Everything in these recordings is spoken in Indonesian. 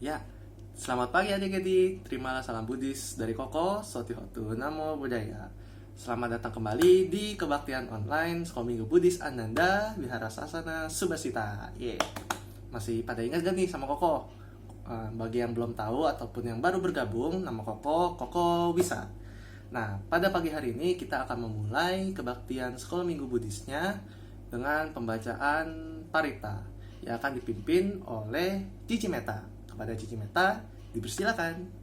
Ya, selamat pagi adik-adik. Terimalah salam Buddhis dari Koko, Sotihotu, Namo Buddhaya. Selamat datang kembali di kebaktian online Sekolah Minggu Buddhis Ananda, Wihara Sasana, Subasita. Masih pada ingat gak nih sama Koko? Bagi yang belum tahu ataupun yang baru bergabung, nama Koko Wisa. Nah, pada pagi hari ini kita akan memulai kebaktian Sekolah Minggu Buddhisnya dengan pembacaan Parita yang akan dipimpin oleh Cici Meta. Kepada Cici Meta, dipersilakan.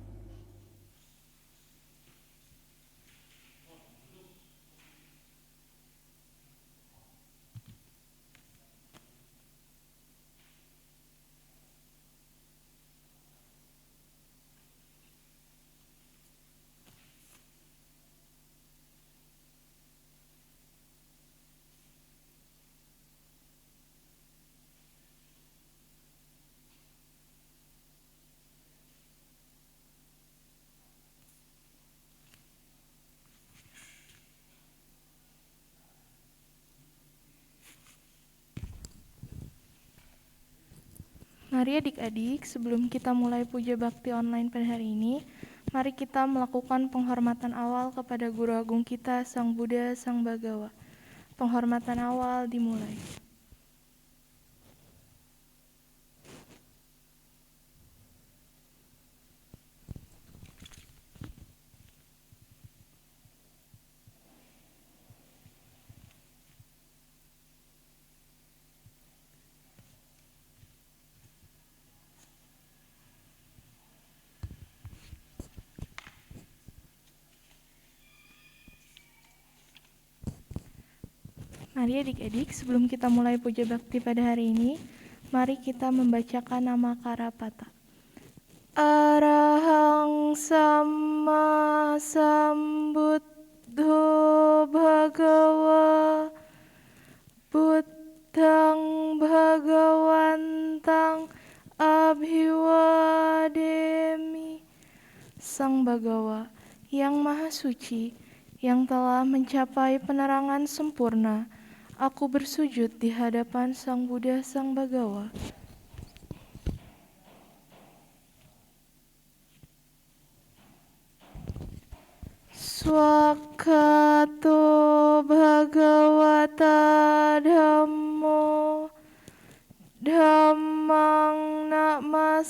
Mari adik-adik, sebelum kita mulai puja bakti online pada hari ini, mari kita melakukan penghormatan awal kepada Guru Agung kita, Sang Buddha, Sang Bhagawa. Penghormatan awal dimulai. Mari adik-adik, sebelum kita mulai puja bakti pada hari ini, mari kita membacakan nama Karapata. Arahang Sama Sambuddho Bhagawa Buddhang Bhagawantang Abhiwademi. Sang Bhagawa yang Maha Suci, yang telah mencapai penerangan sempurna, aku bersujud di hadapan Sang Buddha Sang Bhagawa. Swakato Bhagavata Dhammo Dhammang Namasami.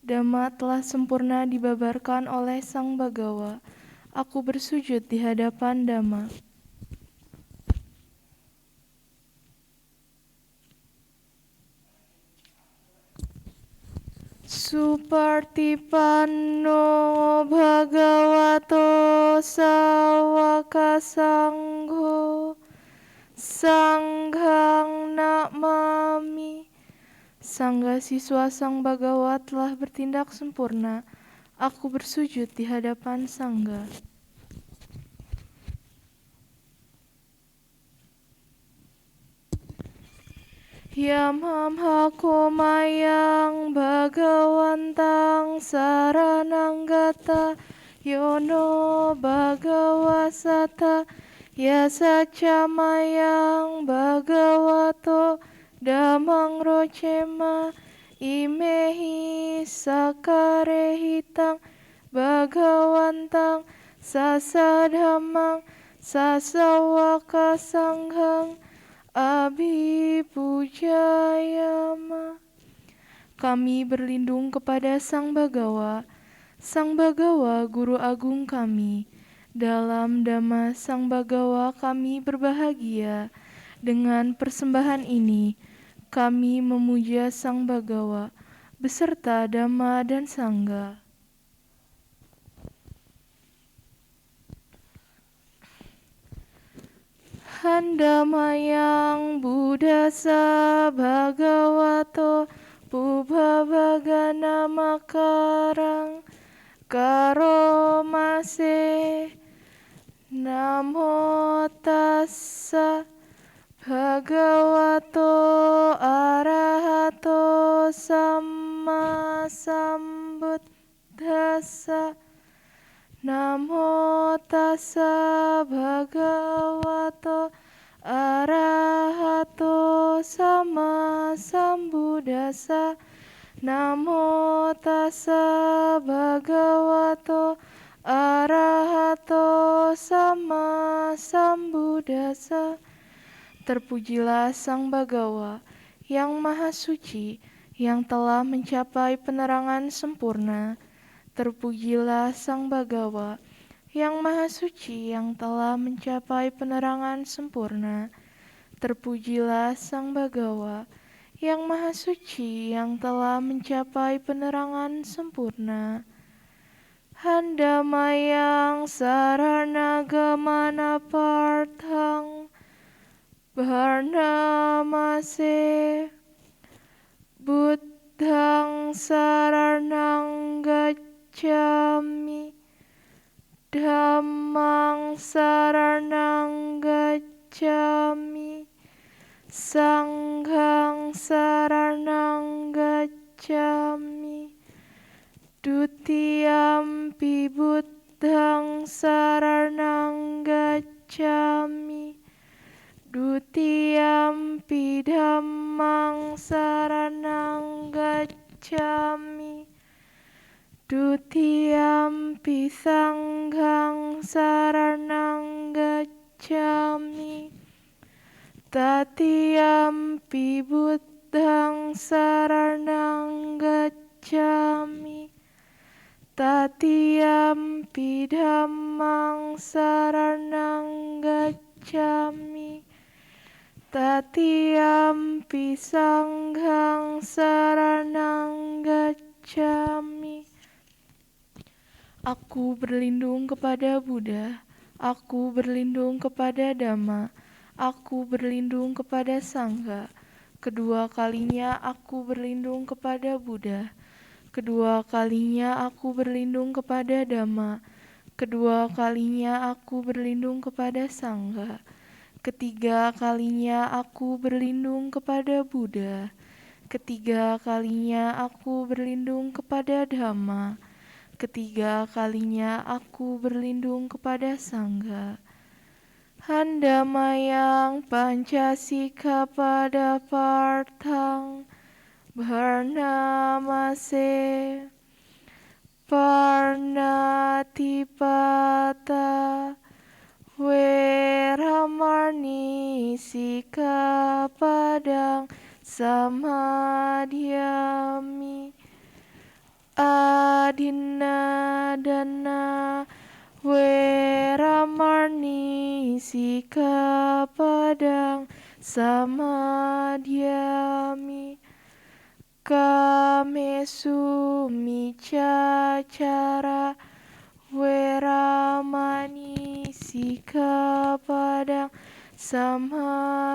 Dhamma telah sempurna dibabarkan oleh Sang Bhagawa. Aku bersujud di hadapan Dhamma. Supartipanno Bhagavato Sawaka Sangho Sanghang Namami. Sangga siswa Sang Bhagawa telah bertindak sempurna. Aku bersujud di hadapan Sangga. Yamham hakomayang Bhagawantang sarananggata yono Bhagawasata yasacamayang Bhagavato damang rocema imehi sakarehitang Bhagawantang sasadhamang sasawaka sanghang Abhipujayama. Kami berlindung kepada Sang Bhagawa, Sang Bhagawa Guru Agung kami. Dalam Dhamma Sang Bhagawa kami berbahagia. Dengan persembahan ini, kami memuja Sang Bhagawa beserta Dhamma dan Sangha. Handamayang Buddhasa Bhagavato Pubhavagana Makarang Karomase. Namo tassa Bhagavato Arahato Samma Sambuddhassa. Namo tassa Bhagavato Arahato Sama Sambuddhassa. Namo tassa bhagavato arahato sama sambuddhassa. Terpujilah Sang Bagawa yang Maha Suci, yang telah mencapai penerangan sempurna. Terpujilah Sang Bagawa yang Maha Suci, yang telah mencapai penerangan sempurna. Terpujilah Sang Bagawa yang Maha Suci, yang telah mencapai penerangan sempurna. Handamayang sarana gamana parthang Bharnamase Buddhang saranang gacchami Dhammang saranang gacchami Sanghang saranang gacchami Dutiyampi Buddhang saranang gacchami Dutiyampi Dhammang saranang gacchami Dutiyampi Sanghang saranang gacchami Tatiyampi Buddhang saranang gacchami Tatiyampi Dhammang saranang gacchami Tatiyampi Sanghang saranang gacchami. Aku berlindung kepada Buddha, aku berlindung kepada Dhamma, aku berlindung kepada Sangha. Kedua kalinya aku berlindung kepada Buddha. Kedua kalinya aku berlindung kepada Dhamma. Kedua kalinya aku berlindung kepada Sangha. Ketiga kalinya aku berlindung kepada Buddha. Ketiga kalinya aku berlindung kepada Dhamma. Ketiga kalinya aku berlindung kepada Sangha. Handamayang pancasika pada parthang Bharnamase Parnatipata Weramarni Sikapadang Samadhyami Adinadana Weramarni Sikapadang Samadhyami Kamesu micacara Weramani sikapadang samadhyami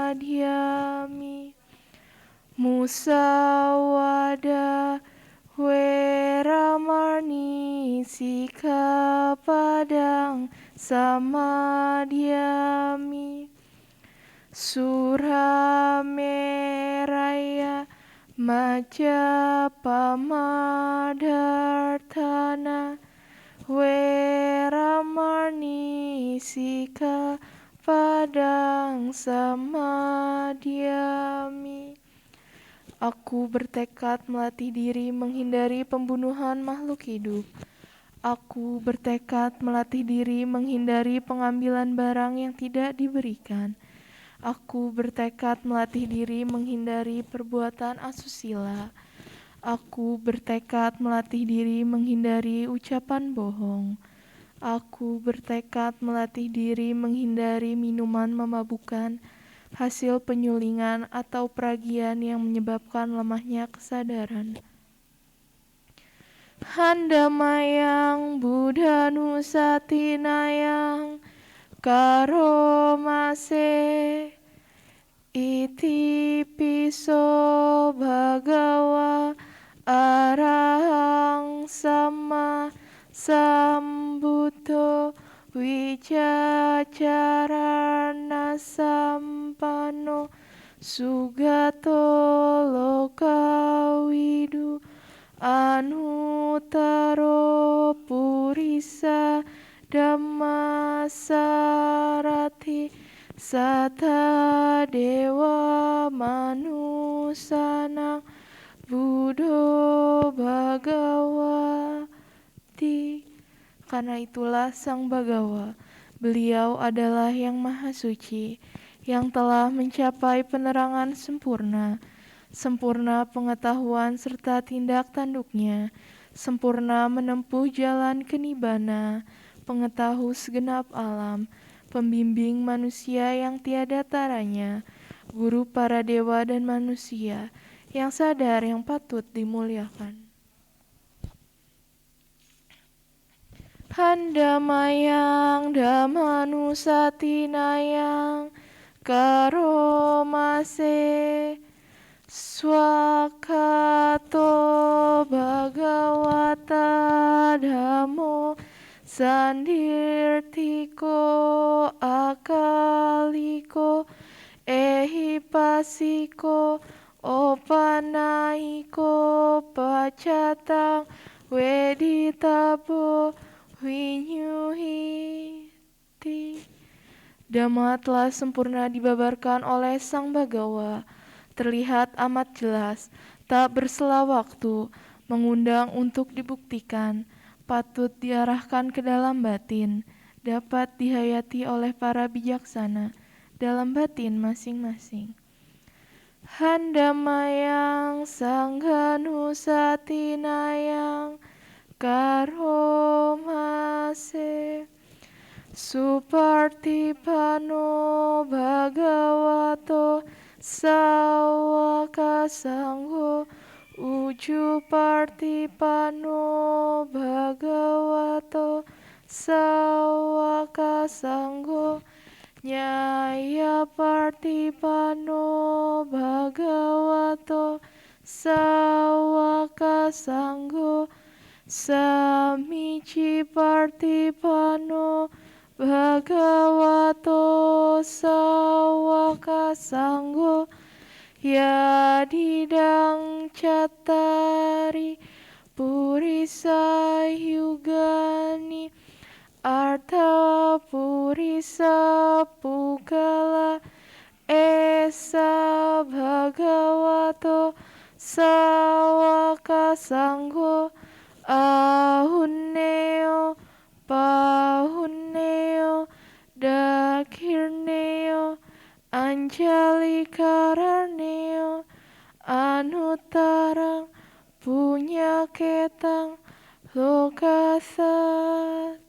Musawada Weramani sikapadang samadhyami Surameraya Majapamadarthana Weramarni sika padang samadhyami. Aku bertekad melatih diri menghindari pembunuhan makhluk hidup. Aku bertekad melatih diri menghindari pengambilan barang yang tidak diberikan. Aku bertekad melatih diri menghindari perbuatan asusila. Aku bertekad melatih diri menghindari ucapan bohong. Aku bertekad melatih diri menghindari minuman memabukkan, hasil penyulingan atau peragian yang menyebabkan lemahnya kesadaran. Handamayang Buddhanusatinayang Karomase Iti piso bhagawa arahang sama sambuddho wicacarana sampano sugato lokawidu anutaro purisa dhammasarati Sata dewa manusanang Buddho Bhagawati. Karena itulah Sang Bhagawa, beliau adalah yang maha suci, yang telah mencapai penerangan sempurna, sempurna pengetahuan serta tindak tanduknya, sempurna menempuh jalan kenibbana, pengetahu segenap alam, pembimbing manusia yang tiada taranya, guru para dewa dan manusia, yang sadar yang patut dimuliakan. Handamayang Damanusatinayang Karomase Swakato Bhagawata Dhammo Sandirtiko Akaliko Ehipasiko Opanaiko Pacatang Weditabo Winyuhiti. Dhamma telah sempurna dibabarkan oleh Sang Bhagawa, terlihat amat jelas, tak bersela waktu, mengundang untuk dibuktikan, patut diarahkan ke dalam batin, dapat dihayati oleh para bijaksana dalam batin masing-masing. Handamayang Sanghanusatinayang Karomase Supartipano Bhagavato Sawaka Sangho Ujupartipano Bhagavato Sawaka Sangho Nyaya Partipano Bhagavato Sawaka Sangho Samici Partipano Bhagavato Sawaka Sangho Yadidang Cattari Purisa Yugani Artha Purisa Pugala Esa Bhagavato Sawaka Sangho Ahunneo Pahunneo Dakhirneo Anjalikararneo Anutarang Punyaketang Lokasati.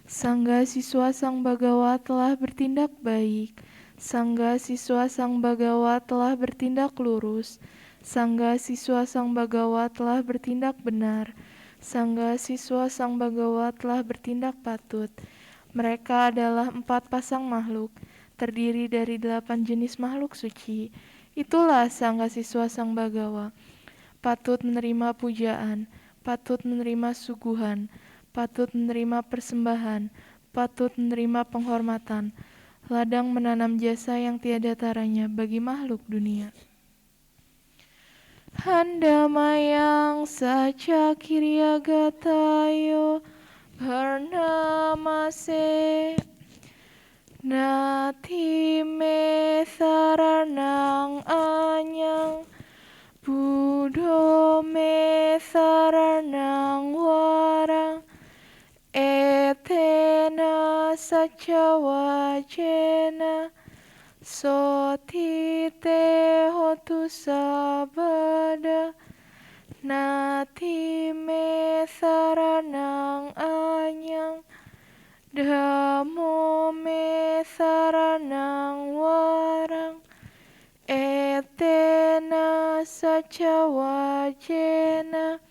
Sangga siswa Sang Bhagawa telah bertindak baik. Sangga siswa Sang Bhagawa telah bertindak lurus. Sangga siswa Sang Bhagawa telah bertindak benar. Sangga siswa Sang Bhagawa telah bertindak patut. Mereka adalah 4 pasang makhluk, terdiri dari 8 jenis makhluk suci. Itulah sangga siswa Sang Bhagawa. Patut menerima pujaan, patut menerima suguhan, patut menerima persembahan, patut menerima penghormatan, ladang menanam jasa yang tiada taranya bagi makhluk dunia. Handamayang Saca Kiryagatayo Bharnamase Natime Saranang Anyang Buddho Me Saranang Warang Etena Saca Wajena Sotite Hotu Sabada Natime Saranang Anyang Dhammo Me Saranang Warang Etena Saca Wajena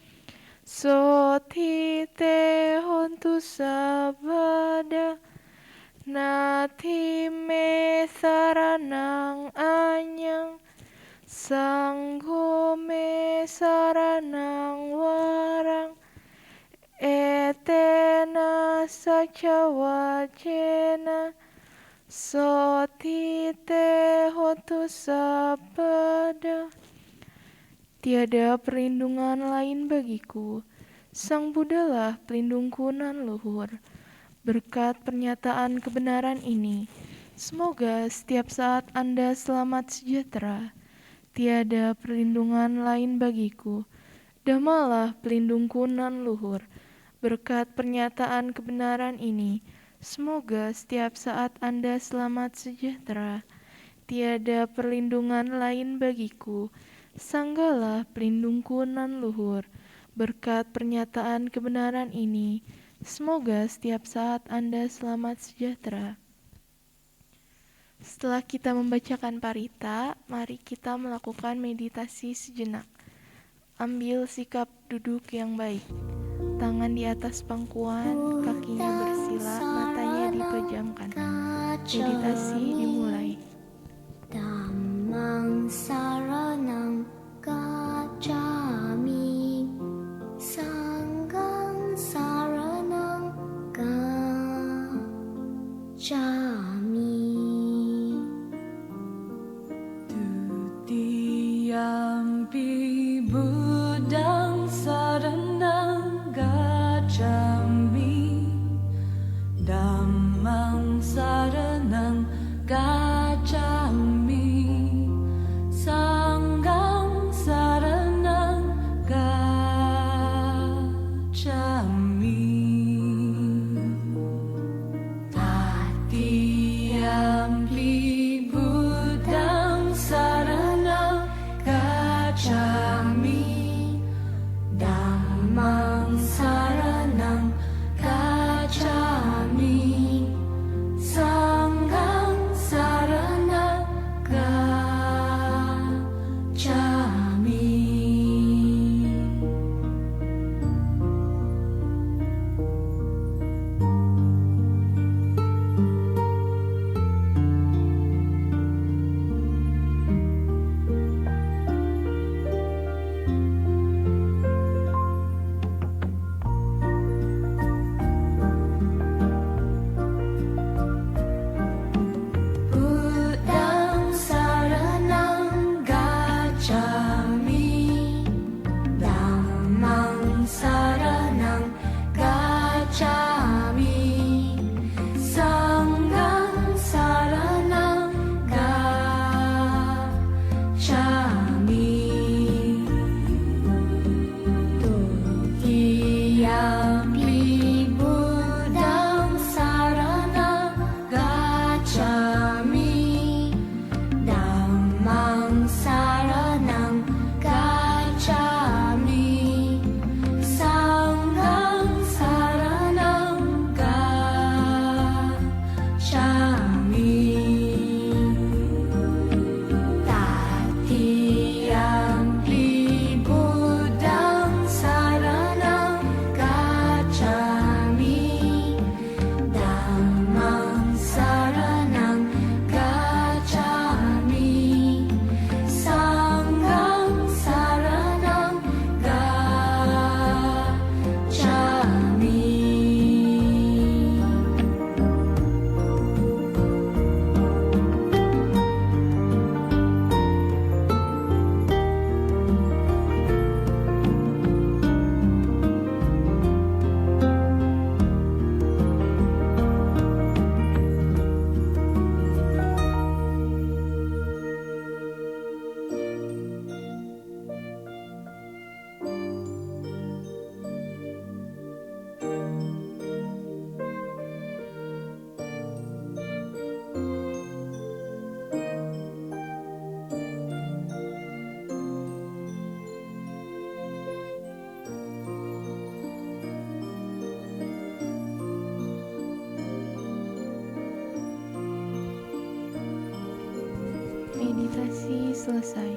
Sotite Hotu Sabada Natime Saranang Anyang Sangho Me Saranang Warang Etena Saca Wajena Sotite Hotu Sabada. Tiada perlindungan lain bagiku, Sang Buddhalah pelindungku nan luhur. Berkat pernyataan kebenaran ini, semoga setiap saat Anda selamat sejahtera. tiada perlindungan lain bagiku. Damalah pelindungku nan luhur. Berkat pernyataan kebenaran ini, semoga setiap saat Anda selamat sejahtera. Tiada perlindungan lain bagiku, sanggalah pelindungku nan luhur. Berkat pernyataan kebenaran ini, semoga setiap saat Anda selamat sejahtera. Setelah kita membacakan parita, mari kita melakukan meditasi sejenak. Ambil sikap duduk yang baik. Tangan di atas pangkuan, kakinya bersila, matanya dipejamkan. Meditasi dimulai. Dhammang saranang gacchami, sanghang saranang gacchami. Tutiyampi Buddhang saranang gacchami, Dhammang saranang gacchami, Sanghang saranang gacchami. Tatiyampi Buddhang saranang gacchami, Dhammang saranang gacchami, Sanghang saranang gacchami. Buddhang saranang gacchami, Dhammang saranang gacchami, Sanghang saranang gacchami. Tutiyampi Buddhang saranang gacchami, Dhammang saranang gacchami, Sanghang saranang gacchami. Tatiyampi Buddhang saranang gacchami, Dhammang saranang gacchami, Sanghang saranang gacchami. Meditasi selesai.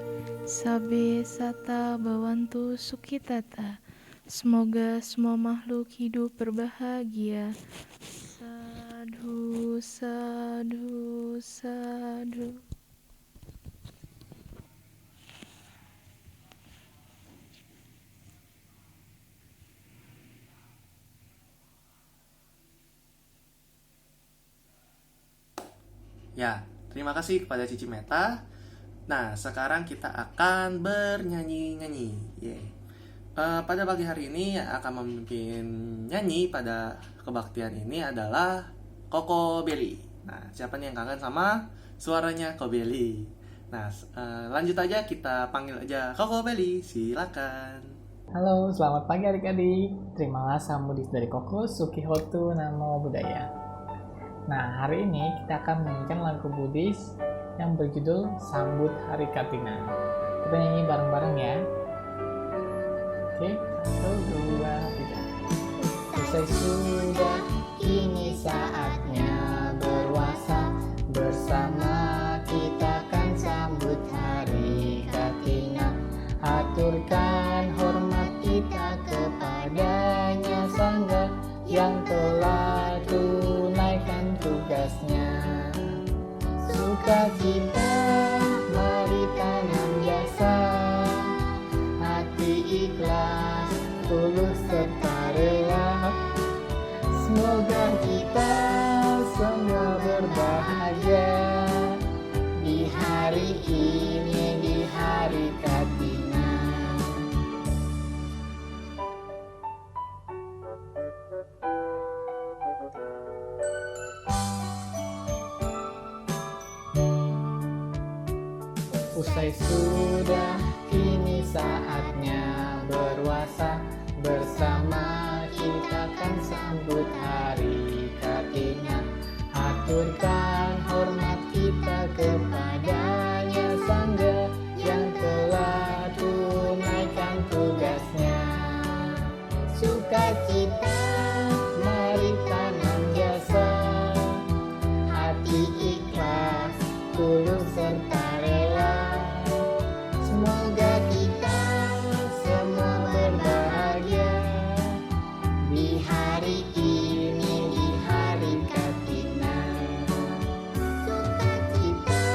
Sabe sata bawantu sukitata. Semoga semua makhluk hidup berbahagia. Sadhu, sadhu, sadhu. Ya, terima kasih kepada Cici Meta. Nah, sekarang kita akan bernyanyi-nyanyi. Yeay. Pada pagi hari ini yang akan memimpin nyanyi pada kebaktian ini adalah Koko Belly. Nah, siapa nih yang kangen sama suaranya Koko Belly? Nah, lanjut aja kita panggil aja Koko Beli, silakan. Halo, selamat pagi adik-adik. Terimalah salam Buddhis dari Koko, Sukihotu Namo Buddhaya. Nah, hari ini kita akan menyanyikan lagu Buddhis yang berjudul Sambut Hari Kartina. Kita nyanyi bareng-bareng ya. Oke, 1, 2, 3. Usai sudah, kini saatnya berpuasa. Bersama kita kan sambut Hari Kartina. Aturkan hormat kita kepadanya Sangga yang telah tunaikan tugasnya. Sukacita mari tanam jasa, hati ikhlas, tulus serta rela. Semoga kita semua berbahagia di hari ini, di hari Kartina. Usai sudah, kini saatnya berpuasa. Bersama kita kan sambut Hari Kartina. Aturkan hormat kita kepadanya Sangga yang telah tunaikan tugasnya. Sukacita mari tanam jasa, hati ikhlas, tulus serta rela. Semoga kita semua berbahagia di hari ini, di hari Kartina. Sukacita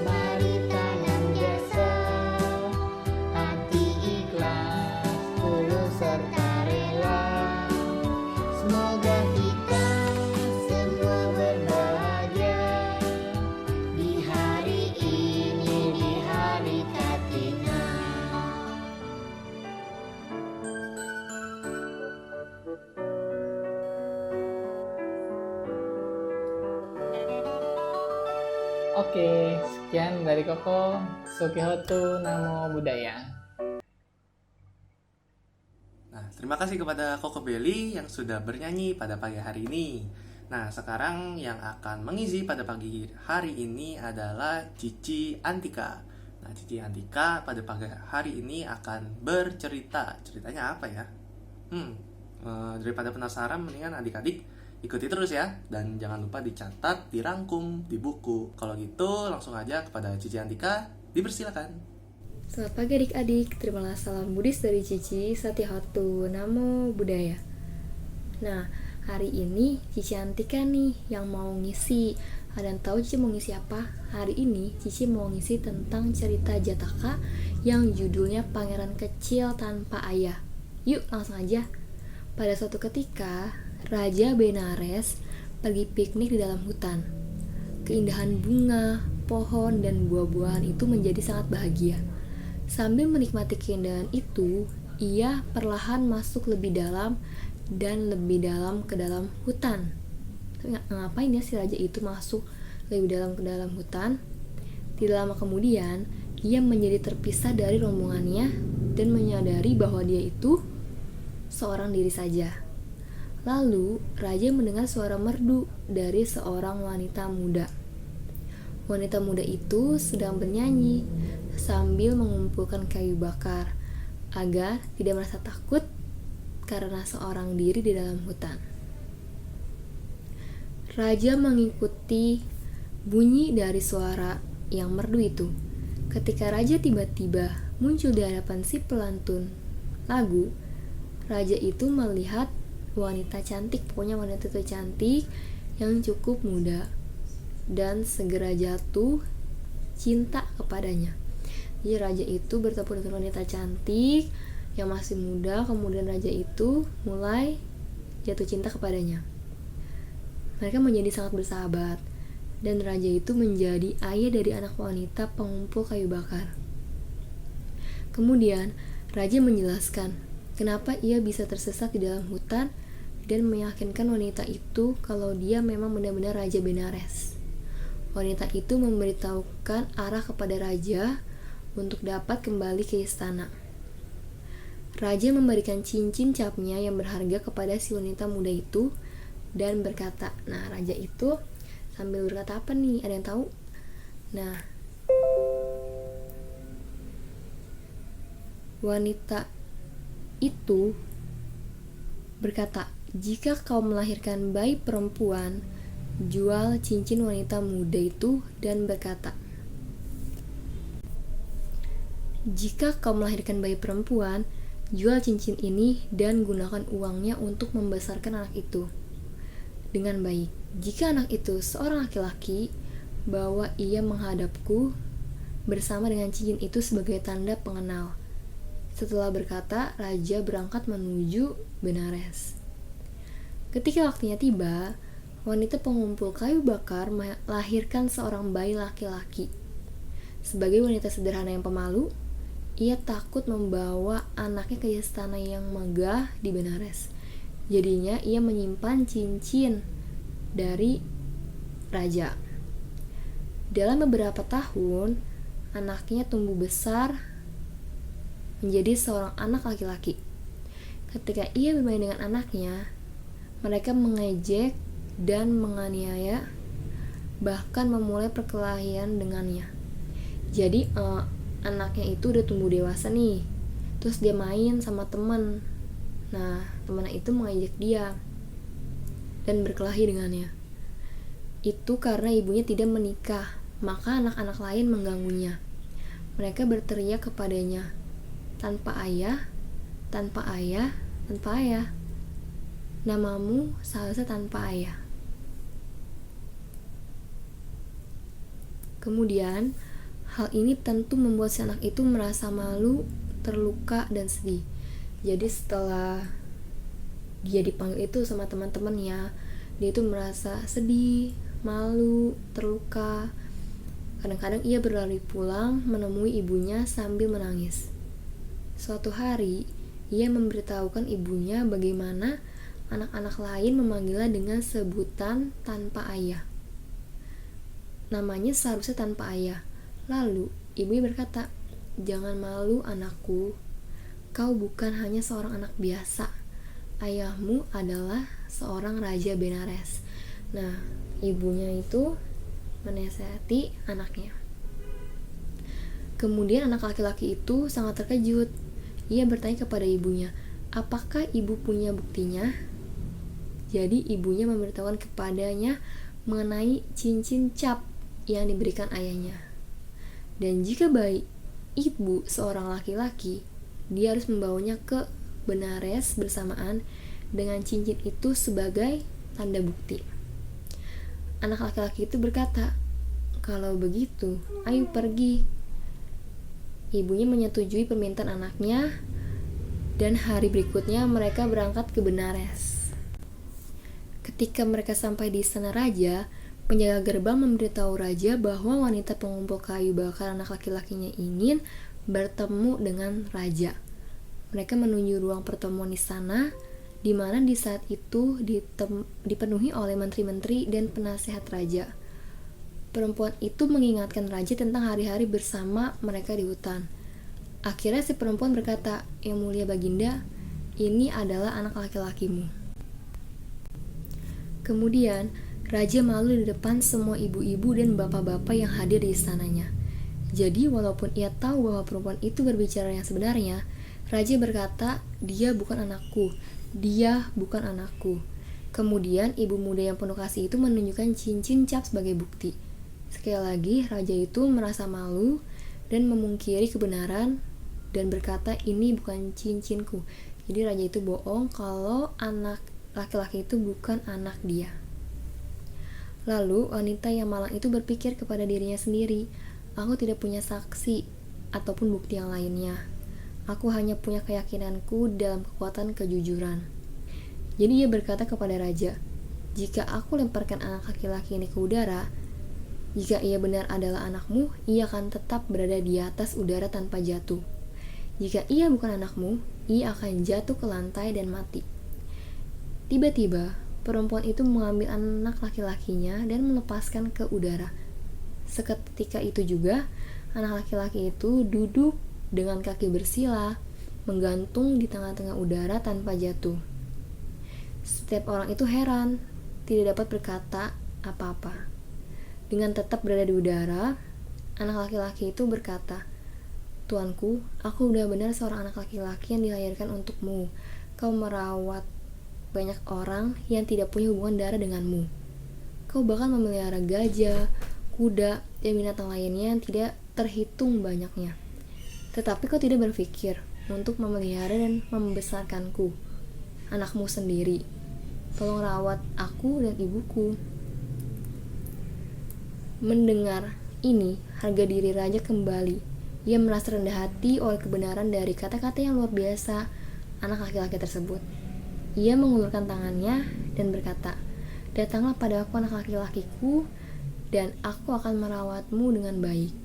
mari tanam jasa, hati ikhlas, tulus serta rela. Semoga kita semua berbahagia di hari ini, di hari Kartina. Oke, sekian dari Koko, Sukihotu Namo Buddhaya. Nah, terima kasih kepada Koko Beli yang sudah bernyanyi pada pagi hari ini. Nah, sekarang yang akan mengisi pada pagi hari ini adalah Cici Antika. Nah, Cici Antika pada pagi hari ini akan bercerita. Ceritanya apa ya? Daripada penasaran, mendingan adik-adik ikuti terus ya. Dan jangan lupa dicatat, dirangkum di buku. Kalau gitu, langsung aja kepada Cici Antika, dipersilakan. Selamat pagi adik-adik, terimalah salam Buddhis dari Cici, Satyahatu Namo Buddhaya. Nah, hari ini Cici Antika nih yang mau ngisi. Ada yang tahu Cici mau ngisi apa? Hari ini Cici mau ngisi tentang cerita Jataka yang judulnya Pangeran Kecil Tanpa Ayah. Yuk langsung aja. Pada suatu ketika, Raja Benares pergi piknik di dalam hutan. Keindahan bunga, pohon, dan buah-buahan itu menjadi sangat bahagia. Sambil menikmati keindahan itu, ia perlahan masuk lebih dalam dan lebih dalam ke dalam hutan. Ngapain ya si raja itu masuk lebih dalam ke dalam hutan? Tidak lama kemudian, ia menjadi terpisah dari rombongannya dan menyadari bahwa dia itu seorang diri saja. Lalu, raja mendengar suara merdu dari seorang wanita muda. Wanita muda itu sedang bernyanyi sambil mengumpulkan kayu bakar agar tidak merasa takut karena seorang diri di dalam hutan. Raja mengikuti bunyi dari suara yang merdu itu. Ketika raja tiba-tiba muncul di hadapan si pelantun lagu, raja itu melihat wanita cantik, pokoknya wanita itu cantik yang cukup muda, dan segera jatuh cinta kepadanya. Jadi raja itu bertemu dengan wanita cantik yang masih muda, kemudian raja itu mulai jatuh cinta kepadanya. Mereka menjadi sangat bersahabat, dan raja itu menjadi ayah dari anak wanita pengumpul kayu bakar. Kemudian raja menjelaskan kenapa ia bisa tersesat di dalam hutan dan meyakinkan wanita itu kalau dia memang benar-benar Raja Benares. Wanita itu memberitahukan arah kepada raja untuk dapat kembali ke istana. Raja memberikan cincin capnya yang berharga kepada si wanita muda itu dan berkata, nah raja itu sambil berkata apa nih? Ada yang tahu? Nah, wanita itu berkata, jika kau melahirkan bayi perempuan, jual cincin wanita muda itu dan berkata, jika kau melahirkan bayi perempuan, jual cincin ini dan gunakan uangnya untuk membesarkan anak itu dengan baik. Jika anak itu seorang laki-laki, bawa ia menghadapku bersama dengan cincin itu sebagai tanda pengenal. Setelah berkata, raja berangkat menuju Benares. Ketika waktunya tiba, wanita pengumpul kayu bakar melahirkan seorang bayi laki-laki. Sebagai wanita sederhana yang pemalu, ia takut membawa anaknya ke istana yang megah di Benares. Jadinya ia menyimpan cincin dari raja. Dalam beberapa tahun, anaknya tumbuh besar menjadi seorang anak laki-laki. Ketika ia bermain dengan anaknya, mereka mengejek dan menganiaya, bahkan memulai perkelahian dengannya. Jadi anaknya itu udah tumbuh dewasa nih, terus dia main sama teman. Nah, temannya itu mengejek dia dan berkelahi dengannya. Itu karena ibunya tidak menikah, maka anak-anak lain mengganggunya. Mereka berteriak kepadanya, tanpa ayah, tanpa ayah, tanpa ayah. Namamu seharusnya tanpa ayah. Kemudian, hal ini tentu membuat si anak itu merasa malu, terluka, dan sedih. Jadi setelah dia dipanggil itu sama teman-temannya, dia itu merasa sedih, malu, terluka. Kadang-kadang ia berlari pulang menemui ibunya sambil menangis. Suatu hari, ia memberitahukan ibunya bagaimana anak-anak lain memanggilnya dengan sebutan tanpa ayah. Namanya seharusnya tanpa ayah. Lalu, ibunya berkata, jangan malu anakku, kau bukan hanya seorang anak biasa. Ayahmu adalah seorang raja Benares. Nah, ibunya itu menasihati anaknya. Kemudian anak laki-laki itu sangat terkejut. Ia bertanya kepada ibunya, apakah ibu punya buktinya? Jadi ibunya memberitahukan kepadanya mengenai cincin cap yang diberikan ayahnya. Dan jika bayi ibu seorang laki-laki, dia harus membawanya ke Benares bersamaan dengan cincin itu sebagai tanda bukti. Anak laki-laki itu berkata, kalau begitu, ayo pergi. Ibunya menyetujui permintaan anaknya, dan hari berikutnya mereka berangkat ke Benares. Ketika mereka sampai di istana raja, penjaga gerbang memberitahu raja bahwa wanita pengumpul kayu bakar anak laki-lakinya ingin bertemu dengan raja. Mereka menuju ruang pertemuan di sana, di mana di saat itu dipenuhi oleh menteri-menteri dan penasehat raja. Perempuan itu mengingatkan raja tentang hari-hari bersama mereka di hutan. Akhirnya si perempuan berkata, yang mulia baginda, ini adalah anak laki-lakimu. Kemudian, raja malu di depan semua ibu-ibu dan bapak-bapak yang hadir di istananya. Jadi, walaupun ia tahu bahwa perempuan itu berbicara yang sebenarnya, raja berkata, dia bukan anakku, dia bukan anakku. Kemudian, ibu muda yang penuh kasih itu menunjukkan cincin cap sebagai bukti. Sekali lagi, raja itu merasa malu dan memungkiri kebenaran dan berkata, ini bukan cincinku. Jadi, raja itu bohong kalau anak laki-laki itu bukan anak dia. Lalu, wanita yang malang itu berpikir kepada dirinya sendiri, aku tidak punya saksi ataupun bukti yang lainnya. Aku hanya punya keyakinanku dalam kekuatan kejujuran. Jadi ia berkata kepada raja, jika aku lemparkan anak laki-laki ini ke udara, jika ia benar adalah anakmu, ia akan tetap berada di atas udara tanpa jatuh. Jika ia bukan anakmu, ia akan jatuh ke lantai dan mati. Tiba-tiba, perempuan itu mengambil anak laki-lakinya dan melepaskan ke udara. Seketika itu juga, anak laki-laki itu duduk dengan kaki bersila, menggantung di tengah-tengah udara tanpa jatuh. Setiap orang itu heran, tidak dapat berkata apa-apa. Dengan tetap berada di udara, anak laki-laki itu berkata, "Tuanku, aku benar-benar seorang anak laki-laki yang dilahirkan untukmu. Kau merawat banyak orang yang tidak punya hubungan darah denganmu. Kau bahkan memelihara gajah, kuda, dan binatang lainnya yang tidak terhitung banyaknya. Tetapi kau tidak berpikir untuk memelihara dan membesarkanku, anakmu sendiri. Tolong rawat aku dan ibuku." Mendengar ini, harga diri raja kembali. Ia merasa rendah hati oleh kebenaran dari kata-kata yang luar biasa anak laki-laki tersebut. Ia mengulurkan tangannya dan berkata, "Datanglah pada aku anak laki-lakiku, dan aku akan merawatmu dengan baik."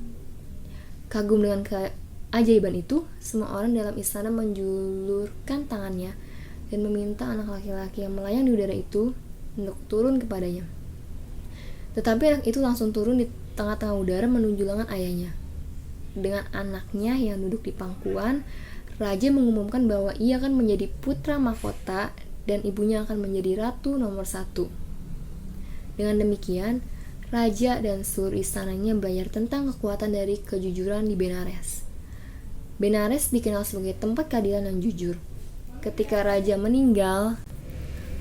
Kagum dengan keajaiban itu, semua orang dalam istana menjulurkan tangannya dan meminta anak laki-laki yang melayang di udara itu untuk turun kepadanya. Tetapi anak itu langsung turun di tengah-tengah udara menuju lengan ayahnya. Dengan anaknya yang duduk di pangkuan, raja mengumumkan bahwa ia akan menjadi putra mahkota dan ibunya akan menjadi ratu nomor 1. Dengan demikian, raja dan seluruh istananya belajar tentang kekuatan dari kejujuran di Benares. Benares dikenal sebagai tempat keadilan dan jujur. Ketika raja meninggal,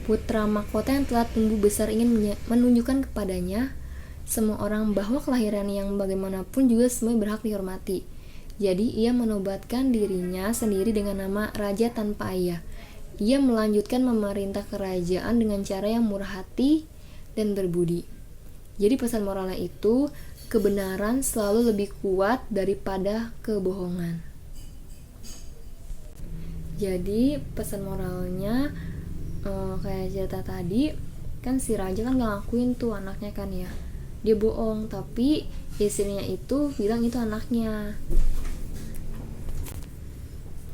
putra mahkota yang telah tumbuh besar ingin menunjukkan kepadanya semua orang bahwa kelahiran yang bagaimanapun juga semuanya berhak dihormati. Jadi ia menobatkan dirinya sendiri dengan nama Raja Tanpa Ayah. Ia melanjutkan memerintah kerajaan dengan cara yang murah hati dan berbudi. Jadi pesan moralnya itu, kebenaran selalu lebih kuat daripada kebohongan. Jadi pesan moralnya kayak cerita tadi, kan si raja kan gak ngakuin tuh anaknya kan ya, dia bohong, tapi istrinya itu bilang itu anaknya.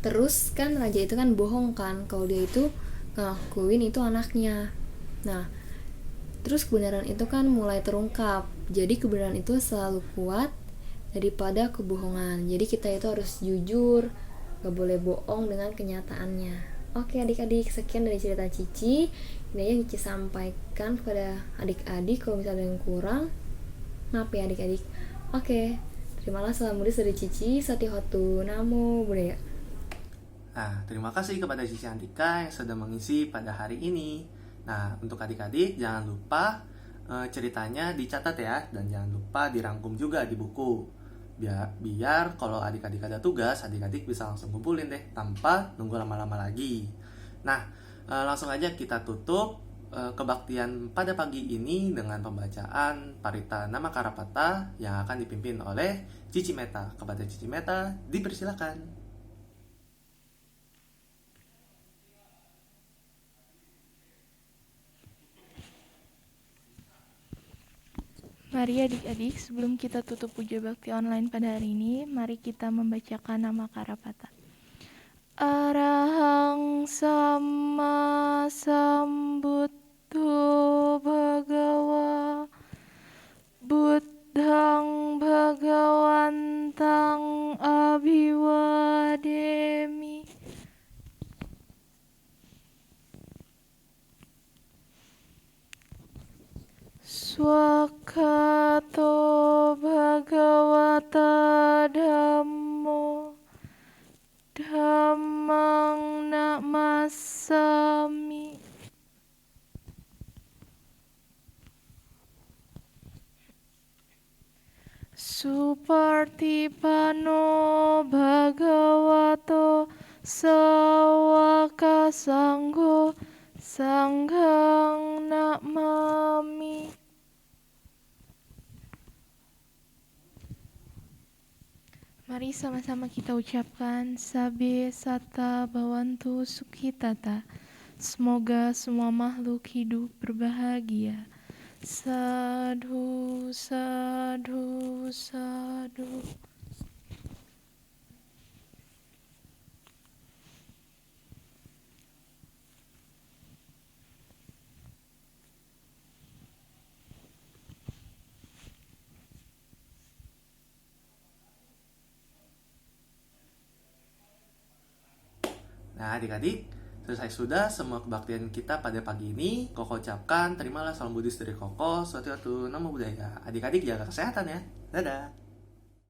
Terus kan raja itu kan bohong kan kalau dia itu ngakuin itu anaknya. Nah, terus kebenaran itu kan mulai terungkap. Jadi kebenaran itu selalu kuat daripada kebohongan. Jadi kita itu harus jujur, gak boleh bohong dengan kenyataannya. Oke adik-adik, sekian dari cerita Cici. Ini yang Cici sampaikan kepada adik-adik. Kalau misalnya ada yang kurang, maaf ya adik-adik. Oke, terimalah salam Buddhis dari Cici. Satihotu, Namo Buddhaya. Nah, terima kasih kepada Cici Antika yang sudah mengisi pada hari ini. Nah, untuk adik-adik jangan lupa ceritanya dicatat ya, dan jangan lupa dirangkum juga di buku. Biar kalau adik-adik ada tugas, adik-adik bisa langsung kumpulin deh tanpa nunggu lama-lama lagi. Nah, langsung aja kita tutup kebaktian pada pagi ini dengan pembacaan Parita Nama Karapata yang akan dipimpin oleh Cici Meta. Kepada Cici Meta, dipersilakan. Mari adik-adik, sebelum kita tutup puja bakti online pada hari ini, mari kita membacakan nama Karapata. Arahang sama sambuddho bhagawa buddhang bhagawantang abhiwademi. Swakato bhagavata dhammo dhammang namasami. Supartipano bhagavato sawaka sangho sanghang namami. Mari sama-sama kita ucapkan Sabe Sata Bhavantu Sukhitata. Semoga semua makhluk hidup berbahagia. Sadhu, sadhu, sadhu. Nah, adik-adik, selesai sudah semua kebaktian kita pada pagi ini. Koko ucapkan terimalah salam Buddhis dari Koko. Suatu namo buddhaya. Adik-adik jaga kesehatan ya. Dadah.